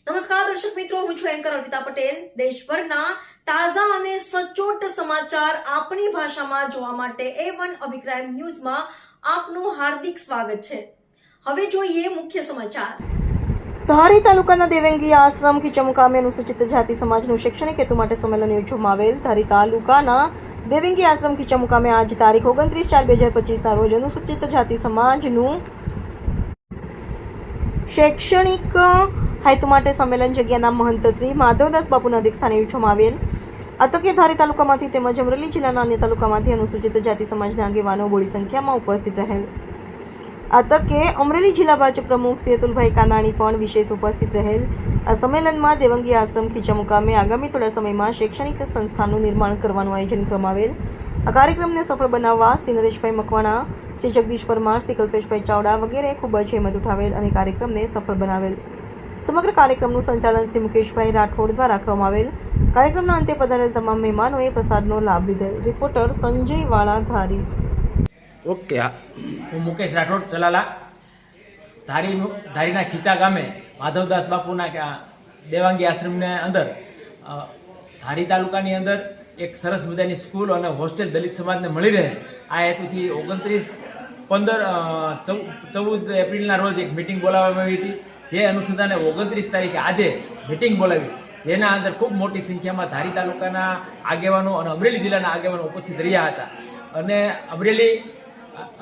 નમસ્કાર દર્શક મિત્રો, હું છું એન્કર અર્પિતા પટેલ। દેશભરના તાજા અને સચોટ સમાચાર આપણી ભાષામાં જોવા માટે A1 અભિપ્રાય ન્યૂઝમાં આપનું હાર્દિક સ્વાગત છે। હવે જોઈએ મુખ્ય સમાચાર। ધારી તાલુકાના દેવંગી આશ્રમ ખીચા મુકામે અનુસૂચિત જાતિ સમાજનું શૈક્ષણિક હેતુ માટે સંમેલન યોજવામાં આવેલ। ધારી તાલુકાના દેવંગી આશ્રમ ખીચા મુકામે આજ તારીખ 29/4/2025 રોજ અનુસૂચિત જાતિ સમાજનું શૈક્ષણિક હેતુ માટે સંમેલન જગ્યાના મહંત શ્રી માધવદાસ બાપુના અધ્યક્ષસ્થાને યોજવામાં આવેલ। આ તકે ધારી તાલુકામાંથી તેમજ અમરેલી જિલ્લાના અન્ય તાલુકામાંથી અનુસૂચિત જાતિ સમાજના આગેવાનો બોડી સંખ્યામાં ઉપસ્થિત રહેલ। આ તકે અમરેલી જિલ્લા ભાજપ પ્રમુખ શ્રી અતુલભાઈ કાનાણી પણ વિશેષ ઉપસ્થિત રહેલ। આ સંમેલનમાં દેવંગી આશ્રમ ખીચા મુકામે આગામી થોડા સમયમાં શૈક્ષણિક સંસ્થાનું નિર્માણ કરવાનું આયોજન કરવામાં આવેલ। આ કાર્યક્રમને સફળ બનાવવા શ્રી નરેશભાઈ મકવાણા, શ્રી જગદીશ પરમાર, શ્રી કલ્પેશભાઈ ચાવડા વગેરે ખૂબ જ હેમત ઉઠાવેલ અને કાર્યક્રમને સફળ બનાવેલ। સમગ્ર કાર્યક્રમનું સંચાલન શ્રી મુકેશભાઈ રાઠોડ દ્વારા કરવામાં આવેલ। કાર્યક્રમના અંતે પધારેલ તમામ મહેમાનોએ પ્રસાદનો લાભ લીધેલ। રિપોર્ટર સંજય વાળા, ધારી। ઓકે, હું મુકેશ રાઠોડ ચલાલા, ધારીના ખીચા ગામે માધવદાસ બાપુના દેવાંગી આશ્રમને અંદર ધારી તાલુકાની અંદર એક સરસ મજાની સ્કૂલ અને હોસ્ટેલ દલિત સમાજને મળી રહે આ હેતુથી 14 એપ્રિલના રોજ એક મિટિંગ બોલાવવામાં આવી હતી। જે અનુસંધાને 29 તારીખે આજે મિટિંગ બોલાવી, જેના અંદર ખૂબ મોટી સંખ્યામાં ધારી તાલુકાના આગેવાનો અને અમરેલી જિલ્લાના આગેવાનો ઉપસ્થિત રહ્યા હતા અને અમરેલી,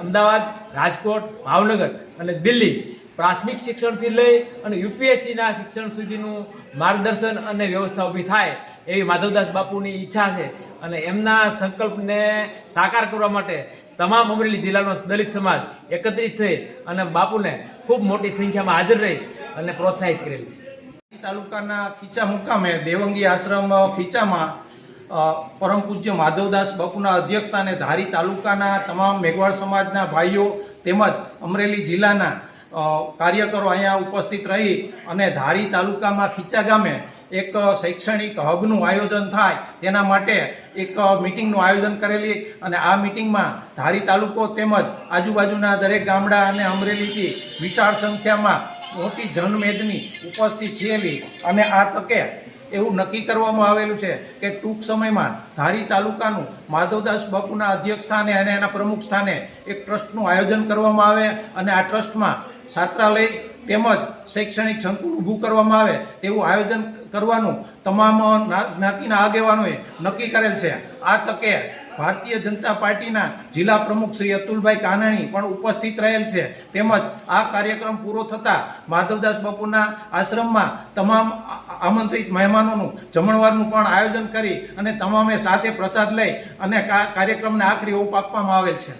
અમદાવાદ, રાજકોટ, ભાવનગર અને દિલ્હી પ્રાથમિક શિક્ષણથી લઈ અને UPSCના શિક્ષણ સુધીનું માર્ગદર્શન અને વ્યવસ્થા ઊભી થાય એવી માધવદાસ બાપુની ઈચ્છા છે અને એમના સંકલ્પને સાકાર કરવા માટે તમામ અમરેલી જિલ્લાનો દલિત સમાજ એકત્રિત થઈ અને બાપુને ખૂબ મોટી સંખ્યામાં હાજર રહી અને પ્રોત્સાહિત કરેલ છે। તાલુકાના ખીચા મુકામે દેવંગી આશ્રમ ખીચામાં પરમ પૂજ્ય માધવદાસ બાપુના અધ્યક્ષસ્થાને ધારી તાલુકાના તમામ મેઘવાળ સમાજના ભાઈઓ તેમજ અમરેલી જિલ્લાના કાર્યકરો અહીંયા ઉપસ્થિત રહી અને ધારી તાલુકામાં ખીચા ગામે એક શૈક્ષણિક હબનું આયોજન થાય તેના માટે એક મિટિંગનું આયોજન કરેલી અને આ મિટિંગમાં ધારી તાલુકો તેમજ આજુબાજુના દરેક ગામડા અને અમરેલીથી વિશાળ સંખ્યામાં મોટી જનમેદની ઉપસ્થિત થયેલી અને આ તકે એવું નક્કી કરવામાં આવેલું છે કે ટૂંક સમયમાં ધારી તાલુકાનું માધવદાસ બાપુના અધ્યક્ષ સ્થાને અને એના પ્રમુખ સ્થાને એક ટ્રસ્ટનું આયોજન કરવામાં આવે અને આ ટ્રસ્ટમાં છાત્રાલય તેમજ શૈક્ષણિક સંકુલ ઊભું કરવામાં આવે તેવું આયોજન કરવાનું તમામ જ્ઞાતિના આગેવાનોએ નક્કી કરેલ છે। આ તકે ભારતીય જનતા પાર્ટીના જિલ્લા પ્રમુખ શ્રી અતુલભાઈ કાનાણી પણ ઉપસ્થિત રહેલ છે તેમજ આ કાર્યક્રમ પૂરો થતાં માધવદાસ બાપુના આશ્રમમાં તમામ આમંત્રિત મહેમાનોનું જમણવારનું પણ આયોજન કરી અને તમામે સાથે પ્રસાદ લઈ અને કાર્યક્રમને આખરી ઓપ આપવામાં આવેલ છે।